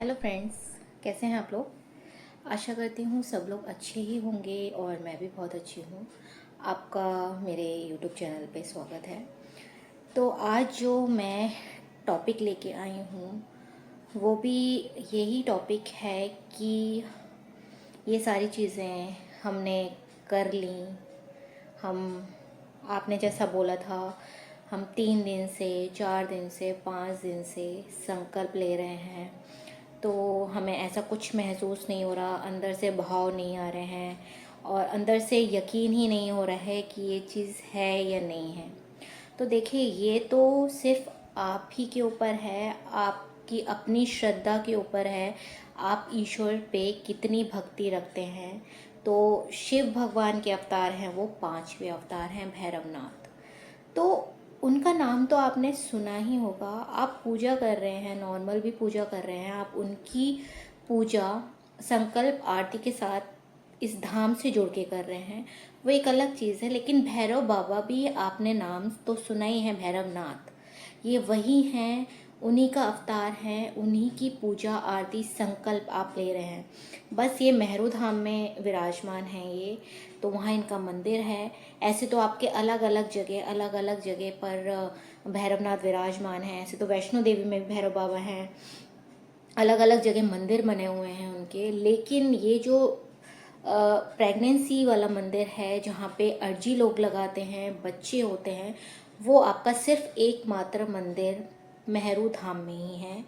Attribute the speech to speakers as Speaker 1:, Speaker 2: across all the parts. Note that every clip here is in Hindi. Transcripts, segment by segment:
Speaker 1: हेलो फ्रेंड्स, कैसे हैं आप लोग। आशा करती हूँ सब लोग अच्छे ही होंगे और मैं भी बहुत अच्छी हूँ। आपका मेरे यूट्यूब चैनल पे स्वागत है। तो आज जो मैं टॉपिक लेके आई हूँ वो भी यही टॉपिक है कि ये सारी चीज़ें हमने कर ली। हम आपने जैसा बोला था, हम 3 दिन से, 4 दिन से, 5 दिन से संकल्प ले रहे हैं, तो हमें ऐसा कुछ महसूस नहीं हो रहा, अंदर से भाव नहीं आ रहे हैं और अंदर से यकीन ही नहीं हो रहा है कि ये चीज़ है या नहीं है। तो देखिए, ये तो सिर्फ आप ही के ऊपर है, आपकी अपनी श्रद्धा के ऊपर है, आप ईश्वर पे कितनी भक्ति रखते हैं। तो शिव भगवान के अवतार हैं, वो 5वें अवतार हैं भैरवनाथ। तो उनका नाम तो आपने सुना ही होगा। आप पूजा कर रहे हैं, नॉर्मल भी पूजा कर रहे हैं, आप उनकी पूजा संकल्प आरती के साथ इस धाम से जुड़ के कर रहे हैं, वो एक अलग चीज़ है। लेकिन भैरव बाबा भी आपने नाम तो सुना ही है, भैरवनाथ, ये वही हैं, उन्हीं का अवतार है, उन्हीं की पूजा आरती संकल्प आप ले रहे हैं। बस ये मेहरू धाम में विराजमान हैं ये, तो वहाँ इनका मंदिर है। ऐसे तो आपके अलग अलग जगह पर भैरवनाथ विराजमान हैं। ऐसे तो वैष्णो देवी में भी भैरव बाबा हैं, अलग अलग जगह मंदिर बने हुए हैं उनके। लेकिन ये जो प्रेगनेंसी वाला मंदिर है, जहाँ पे अर्जी लोग लगाते हैं, बच्चे होते हैं, वो आपका सिर्फ एकमात्र मंदिर मेहरू धाम में ही है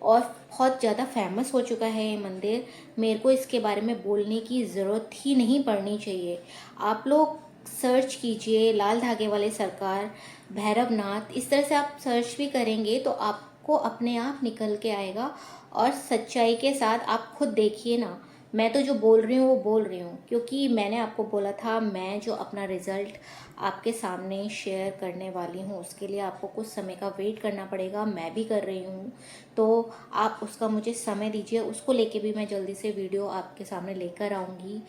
Speaker 1: और बहुत ज़्यादा फेमस हो चुका है ये मंदिर। मेरे को इसके बारे में बोलने की ज़रूरत ही नहीं पड़नी चाहिए। आप लोग सर्च कीजिए, लाल धागे वाले सरकार भैरवनाथ, इस तरह से आप सर्च भी करेंगे तो आपको अपने आप निकल के आएगा। और सच्चाई के साथ आप खुद देखिए ना, मैं तो जो बोल रही हूँ वो बोल रही हूँ, क्योंकि मैंने आपको बोला था मैं जो अपना रिज़ल्ट आपके सामने शेयर करने वाली हूँ उसके लिए आपको कुछ समय का वेट करना पड़ेगा। मैं भी कर रही हूँ, तो आप उसका मुझे समय दीजिए, उसको लेके भी मैं जल्दी से वीडियो आपके सामने लेकर आऊँगी।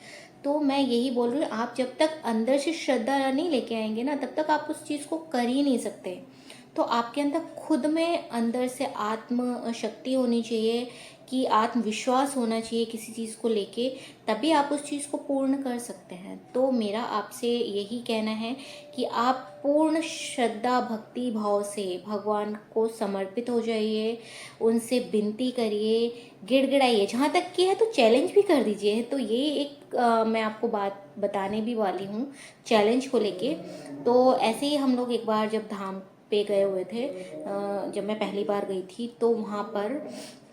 Speaker 1: तो मैं यही बोल रही हूँ, आप जब तक अंदर से श्रद्धा नहीं लेके आएंगे ना, तब तक आप उस चीज़ को कर ही नहीं सकते। तो आपके अंदर खुद में अंदर से आत्म शक्ति होनी चाहिए, कि आत्मविश्वास होना चाहिए किसी चीज़ को लेके, तभी आप उस चीज़ को पूर्ण कर सकते हैं। तो मेरा आपसे यही कहना है कि आप पूर्ण श्रद्धा भक्ति भाव से भगवान को समर्पित हो जाइए, उनसे विनती करिए, गिड़गिड़ाइए, जहाँ तक कि है तो चैलेंज भी कर दीजिए। तो ये एक मैं आपको बात बताने भी वाली हूँ चैलेंज को लेके। तो ऐसे ही हम लोग एक बार जब धाम पे गए हुए थे, जब मैं पहली बार गई थी, तो वहाँ पर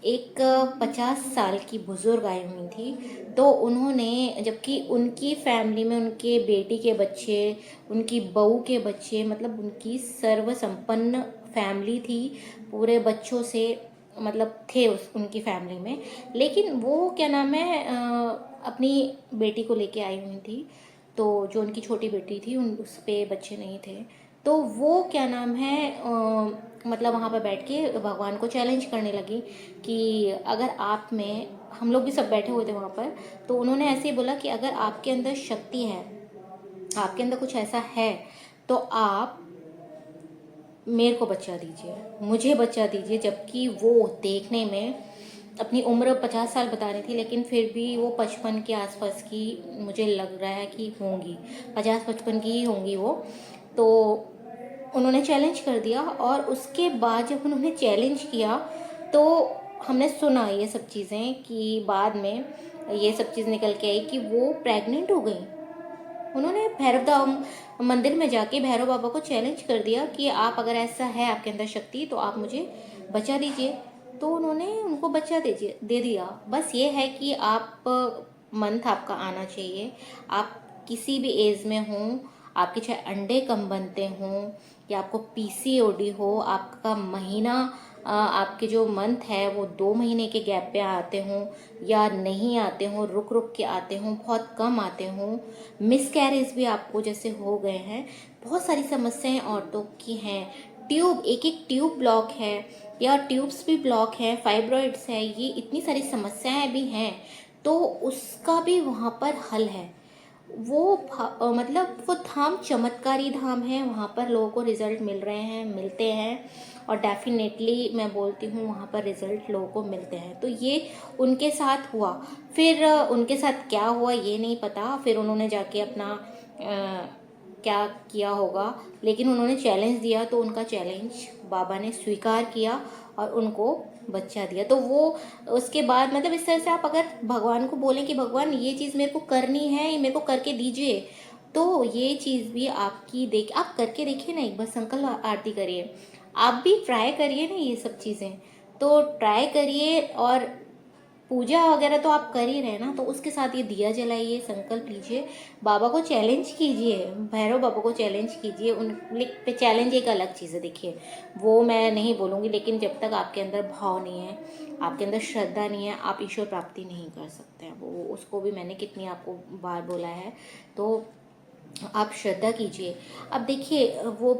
Speaker 1: एक 50 साल की बुज़ुर्ग आई हुई थी। तो उन्होंने, जबकि उनकी फैमिली में उनके बेटी के बच्चे, उनकी बहू के बच्चे, मतलब उनकी सर्वसंपन्न फैमिली थी, पूरे बच्चों से मतलब थे उस उनकी फैमिली में। लेकिन वो क्या नाम है, अपनी बेटी को लेके आई हुई थी। तो जो उनकी छोटी बेटी थी, उन उस पे बच्चे नहीं थे। तो वो क्या नाम है, मतलब वहाँ पर बैठ के भगवान को चैलेंज करने लगी कि अगर आप में, हम लोग भी सब बैठे हुए थे वहाँ पर, तो उन्होंने ऐसे ही बोला कि अगर आपके अंदर शक्ति है, आपके अंदर कुछ ऐसा है, तो आप मेरे को बचा दीजिए, मुझे बचा दीजिए। जबकि वो देखने में अपनी उम्र 50 साल बता रही थी, लेकिन फिर भी वो 55 के आसपास की मुझे लग रहा है कि होंगी, 50-55 की ही होंगी वो। तो उन्होंने चैलेंज कर दिया, और उसके बाद जब उन्होंने चैलेंज किया तो हमने सुना ये सब चीज़ें कि बाद में ये सब चीज़ निकल के आई कि वो प्रेग्नेंट हो गई। उन्होंने भैरव धाम मंदिर में जाके भैरव बाबा को चैलेंज कर दिया कि आप, अगर ऐसा है आपके अंदर शक्ति, तो आप मुझे बचा दीजिए। तो उन्होंने उनको बचा दे दिया। बस ये है कि आप, मंथ आपका आना चाहिए। आप किसी भी एज में हों, आपके चाहे अंडे कम बनते हों या आपको पीसीओडी हो, आपका महीना, आपके जो मंथ है वो 2 महीने के गैप पे आते हों या नहीं आते हों, रुक रुक के आते हों, बहुत कम आते हों, मिसकैरेज भी आपको जैसे हो गए हैं, बहुत सारी समस्याएं औरतों की हैं, ट्यूब, एक एक ट्यूब ब्लॉक है या ट्यूब्स भी ब्लॉक है, फाइब्रॉइड्स है, ये इतनी सारी समस्याएं भी हैं। तो उसका भी वहाँ पर हल है। मतलब वो धाम चमत्कारी धाम है, वहाँ पर लोगों को रिज़ल्ट मिल रहे हैं, मिलते हैं, और डेफिनेटली मैं बोलती हूँ वहाँ पर रिज़ल्ट लोगों को मिलते हैं। तो ये उनके साथ हुआ। फिर उनके साथ क्या हुआ ये नहीं पता, फिर उन्होंने जाके अपना क्या किया होगा, लेकिन उन्होंने चैलेंज दिया तो उनका चैलेंज बाबा ने स्वीकार किया और उनको बच्चा दिया। तो वो उसके बाद मतलब इस तरह से आप अगर भगवान को बोलें कि भगवान ये चीज़ मेरे को करनी है, ये मेरे को करके दीजिए, तो ये चीज़ भी आपकी देख आप करके देखिए ना, एक बार संकल्प आरती करिए, आप भी ट्राई करिए ना ये सब चीज़ें, तो ट्राई करिए। और पूजा वगैरह तो आप कर ही रहे हैं ना, तो उसके साथ ये दिया जलाइए, संकल्प लीजिए, बाबा को चैलेंज कीजिए, भैरव बाबा को चैलेंज कीजिए। उन पे चैलेंज एक अलग चीज़ है, देखिए वो मैं नहीं बोलूँगी, लेकिन जब तक आपके अंदर भाव नहीं है, आपके अंदर श्रद्धा नहीं है, आप ईश्वर प्राप्ति नहीं कर सकते हैं। वो उसको भी मैंने कितनी आपको बार बोला है, तो आप श्रद्धा कीजिए। अब देखिए वो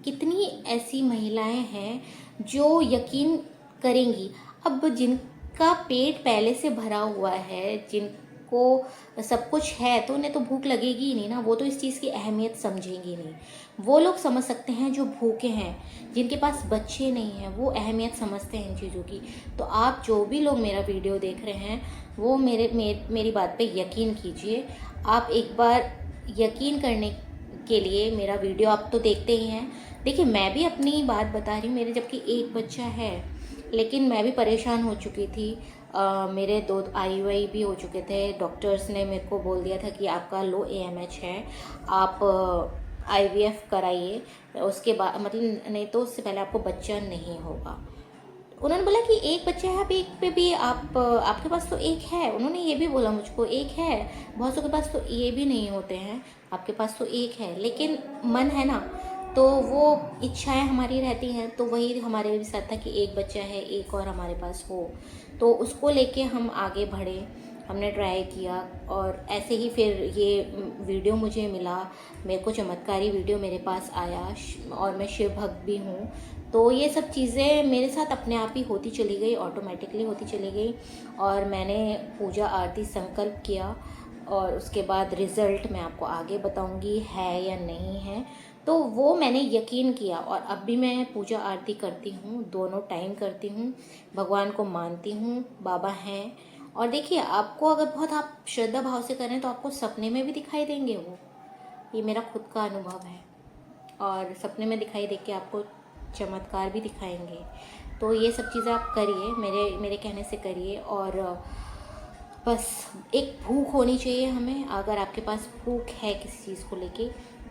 Speaker 1: कितनी ऐसी महिलाएं हैं जो यकीन करेंगी। अब जिनका पेट पहले से भरा हुआ है, जिनको सब कुछ है, तो उन्हें तो भूख लगेगी ही नहीं ना, वो तो इस चीज़ की अहमियत समझेंगी नहीं। वो लोग समझ सकते हैं जो भूखे हैं, जिनके पास बच्चे नहीं हैं, वो अहमियत समझते हैं इन चीज़ों की। तो आप जो भी लोग मेरा वीडियो देख रहे हैं, वो मेरी बात पे यकीन कीजिए। आप एक बार यकीन करने के लिए मेरा वीडियो आप तो देखते ही हैं। देखिए मैं भी अपनी बात बता रही हूँ, मेरे जबकि एक बच्चा है, लेकिन मैं भी परेशान हो चुकी थी। मेरे 2 IUI भी हो चुके थे। डॉक्टर्स ने मेरे को बोल दिया था कि आपका लो AMH है, आप IVF कराइए, उसके बाद मतलब नहीं तो उससे पहले आपको बच्चा नहीं होगा। उन्होंने बोला कि एक बच्चा है, आप एक पे भी आपके पास तो एक है। उन्होंने ये भी बोला मुझको, एक है, बहुत सौ के पास तो ये भी नहीं होते हैं, आपके पास तो एक है। लेकिन मन है ना, तो वो इच्छाएं हमारी रहती हैं। तो वही हमारे भी साथ था कि एक बच्चा है, एक और हमारे पास हो, तो उसको लेके हम आगे बढ़े, हमने ट्राई किया। और ऐसे ही फिर ये वीडियो मुझे मिला, मेरे को चमत्कारी वीडियो मेरे पास आया, और मैं शिव भक्त भी हूँ। तो ये सब चीज़ें मेरे साथ अपने आप ही होती चली गई, ऑटोमेटिकली होती चली गई। और मैंने पूजा आरती संकल्प किया, और उसके बाद रिज़ल्ट मैं आपको आगे बताऊंगी है या नहीं है। तो वो मैंने यकीन किया, और अब भी मैं पूजा आरती करती हूँ, दोनों टाइम करती हूँ, भगवान को मानती हूँ, बाबा हैं। और देखिए आपको अगर बहुत आप श्रद्धा भाव से करें तो आपको सपने में भी दिखाई देंगे वो, ये मेरा खुद का अनुभव है। और सपने में दिखाई दे के आपको चमत्कार भी दिखाएंगे। तो ये सब चीज़ें आप करिए, मेरे कहने से करिए। और बस एक भूख होनी चाहिए हमें। अगर आपके पास भूख है किसी चीज़ को लेके,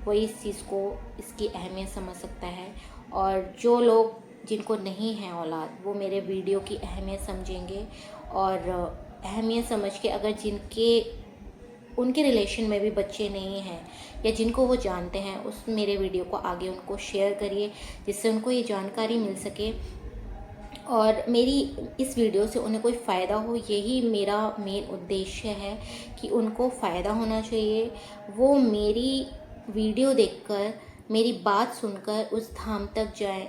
Speaker 1: वही इस चीज़ को, इसकी अहमियत समझ सकता है। और जो लोग जिनको नहीं है औलाद, वो मेरे वीडियो की अहमियत समझेंगे, और अहमियत समझ के अगर उनके रिलेशन में भी बच्चे नहीं हैं, या जिनको वो जानते हैं, उस मेरे वीडियो को आगे उनको शेयर करिए, जिससे उनको ये जानकारी मिल सके, और मेरी इस वीडियो से उन्हें कोई फ़ायदा हो। यही मेरा मेन उद्देश्य है कि उनको फ़ायदा होना चाहिए। वो मेरी वीडियो देखकर, मेरी बात सुनकर उस धाम तक जाएं,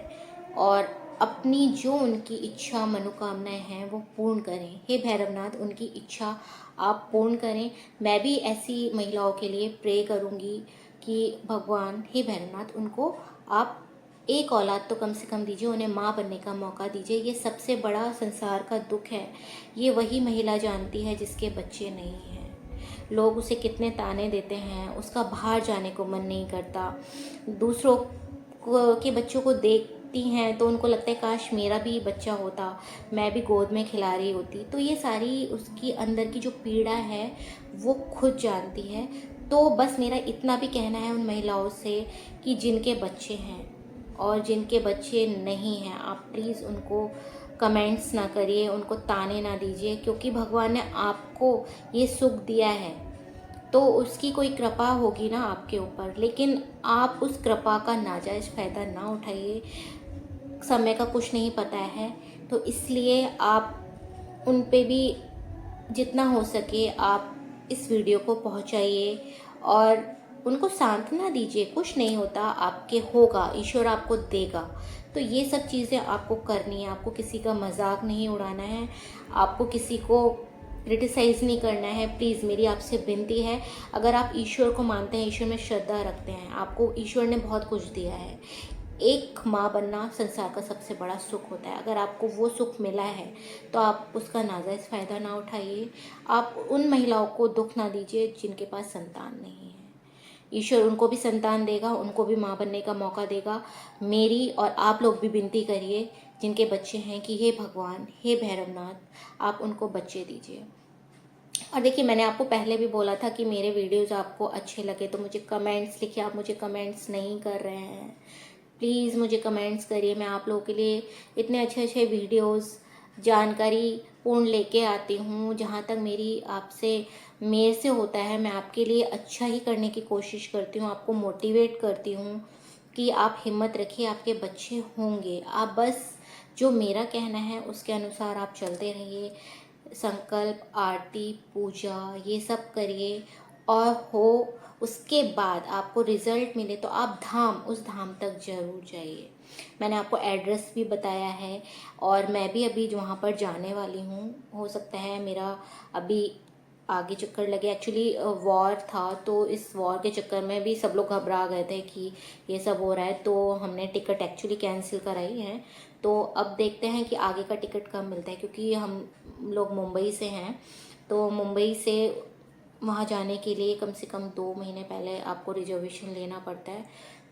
Speaker 1: और अपनी जो उनकी इच्छा मनोकामनाएं हैं वो पूर्ण करें। हे भैरवनाथ, उनकी इच्छा आप पूर्ण करें। मैं भी ऐसी महिलाओं के लिए प्रे करूँगी कि भगवान, हे भैरवनाथ, उनको आप एक औलाद तो कम से कम दीजिए, उन्हें माँ बनने का मौका दीजिए। ये सबसे बड़ा संसार का दुख है। ये वही महिला जानती है जिसके बच्चे नहीं हैं। लोग उसे कितने ताने देते हैं, उसका बाहर जाने को मन नहीं करता। दूसरों के बच्चों को देखती हैं तो उनको लगता है काश मेरा भी बच्चा होता, मैं भी गोद में खिला रही होती। तो ये सारी उसकी अंदर की जो पीड़ा है वो खुद जानती है। तो बस मेरा इतना भी कहना है उन महिलाओं से कि जिनके बच्चे हैं और जिनके बच्चे नहीं हैं, आप प्लीज़ उनको कमेंट्स ना करिए, उनको ताने ना दीजिए, क्योंकि भगवान ने आपको ये सुख दिया है तो उसकी कोई कृपा होगी ना आपके ऊपर। लेकिन आप उस कृपा का नाजायज़ फ़ायदा ना उठाइए। समय का कुछ नहीं पता है, तो इसलिए आप उन पे भी जितना हो सके आप इस वीडियो को पहुंचाइए और उनको सांत्वना दीजिए। कुछ नहीं होता, आपके होगा, ईश्वर आपको देगा। तो ये सब चीज़ें आपको करनी है। आपको किसी का मजाक नहीं उड़ाना है, आपको किसी को क्रिटिसाइज़ नहीं करना है। प्लीज़ मेरी आपसे विनती है, अगर आप ईश्वर को मानते हैं, ईश्वर में श्रद्धा रखते हैं, आपको ईश्वर ने बहुत कुछ दिया है। एक माँ बनना संसार का सबसे बड़ा सुख होता है। अगर आपको वो सुख मिला है तो आप उसका नाजायज़ फ़ायदा ना उठाइए। आप उन महिलाओं को दुख ना दीजिए जिनके पास संतान नहीं है। ईश्वर उनको भी संतान देगा, उनको भी माँ बनने का मौका देगा। मेरी और आप लोग भी विनती करिए जिनके बच्चे हैं कि हे भगवान, हे भैरवनाथ, आप उनको बच्चे दीजिए। और देखिए, मैंने आपको पहले भी बोला था कि मेरे वीडियोज़ आपको अच्छे लगे तो मुझे कमेंट्स लिखिए। आप मुझे कमेंट्स नहीं कर रहे हैं, प्लीज़ मुझे कमेंट्स करिए। मैं आप लोगों के लिए इतने अच्छे अच्छे वीडियोस जानकारी पूर्ण लेके आती हूँ। जहाँ तक मेरे से होता है, मैं आपके लिए अच्छा ही करने की कोशिश करती हूँ, आपको मोटिवेट करती हूँ कि आप हिम्मत रखिए, आपके बच्चे होंगे। आप बस जो मेरा कहना है उसके अनुसार आप चलते रहिए। संकल्प, आरती, पूजा ये सब करिए और उसके बाद आपको रिज़ल्ट मिले तो आप उस धाम तक ज़रूर जाइए। मैंने आपको एड्रेस भी बताया है और मैं भी अभी वहाँ पर जाने वाली हूँ। हो सकता है मेरा अभी आगे चक्कर लगे। एक्चुअली वॉर था, तो इस वॉर के चक्कर में भी सब लोग घबरा गए थे कि ये सब हो रहा है, तो हमने टिकट एक्चुअली कैंसिल कराई है। तो अब देखते हैं कि आगे का टिकट कब मिलता है, क्योंकि हम लोग मुंबई से हैं, तो मुंबई से वहाँ जाने के लिए कम से कम 2 महीने पहले आपको रिजर्वेशन लेना पड़ता है।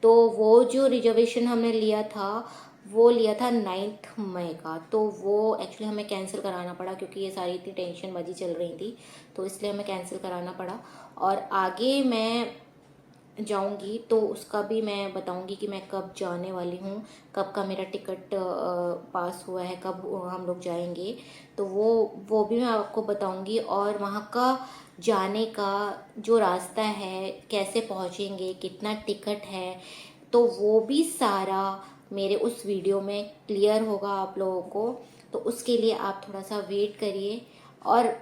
Speaker 1: तो वो जो रिजर्वेशन हमने लिया था वो लिया था 9 मई का, तो वो एक्चुअली हमें कैंसिल कराना पड़ा क्योंकि ये सारी इतनी टेंशनबाजी चल रही थी, तो इसलिए हमें कैंसिल कराना पड़ा। और आगे मैं जाऊंगी तो उसका भी मैं बताऊंगी कि मैं कब जाने वाली हूँ, कब का मेरा टिकट पास हुआ है, कब हम लोग जाएंगे, तो वो भी मैं आपको बताऊंगी। और वहाँ का जाने का जो रास्ता है, कैसे पहुँचेंगे, कितना टिकट है, तो वो भी सारा मेरे उस वीडियो में क्लियर होगा आप लोगों को। तो उसके लिए आप थोड़ा सा वेट करिए। और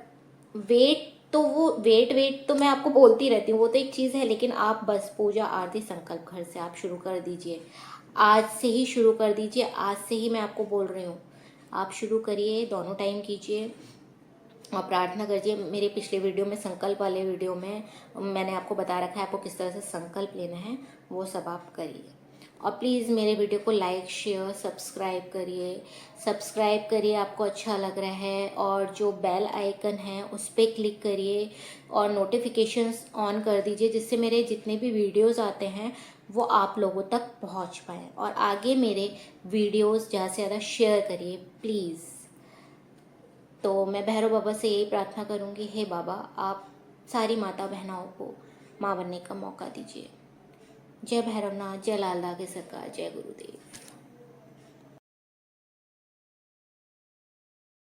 Speaker 1: वेट तो मैं आपको बोलती रहती हूँ, वो तो एक चीज़ है, लेकिन आप बस पूजा आरती संकल्प घर से आप शुरू कर दीजिए। आज से ही शुरू कर दीजिए, आज से ही मैं आपको बोल रही हूँ, आप शुरू करिए, दोनों टाइम कीजिए और प्रार्थना करिए। मेरे पिछले वीडियो में, संकल्प वाले वीडियो में, मैंने आपको बता रखा है आपको किस तरह से संकल्प लेना है, वो सब आप करिए। और प्लीज़ मेरे वीडियो को लाइक, शेयर, सब्सक्राइब करिए आपको अच्छा लग रहा है। और जो बेल आइकन है उस पर क्लिक करिए और नोटिफिकेशंस ऑन कर दीजिए, जिससे मेरे जितने भी वीडियोस आते हैं वो आप लोगों तक पहुंच पाएँ। और आगे मेरे वीडियोस ज़्यादा से ज़्यादा शेयर करिए प्लीज़। तो मैं भैरव बाबा से यही प्रार्थना करूंगी, हे बाबा, आप सारी माता बहनों को माँ बनने का मौका दीजिए। जय भैरवनाथ, जय लाल धागे सरकार, जय गुरुदेव।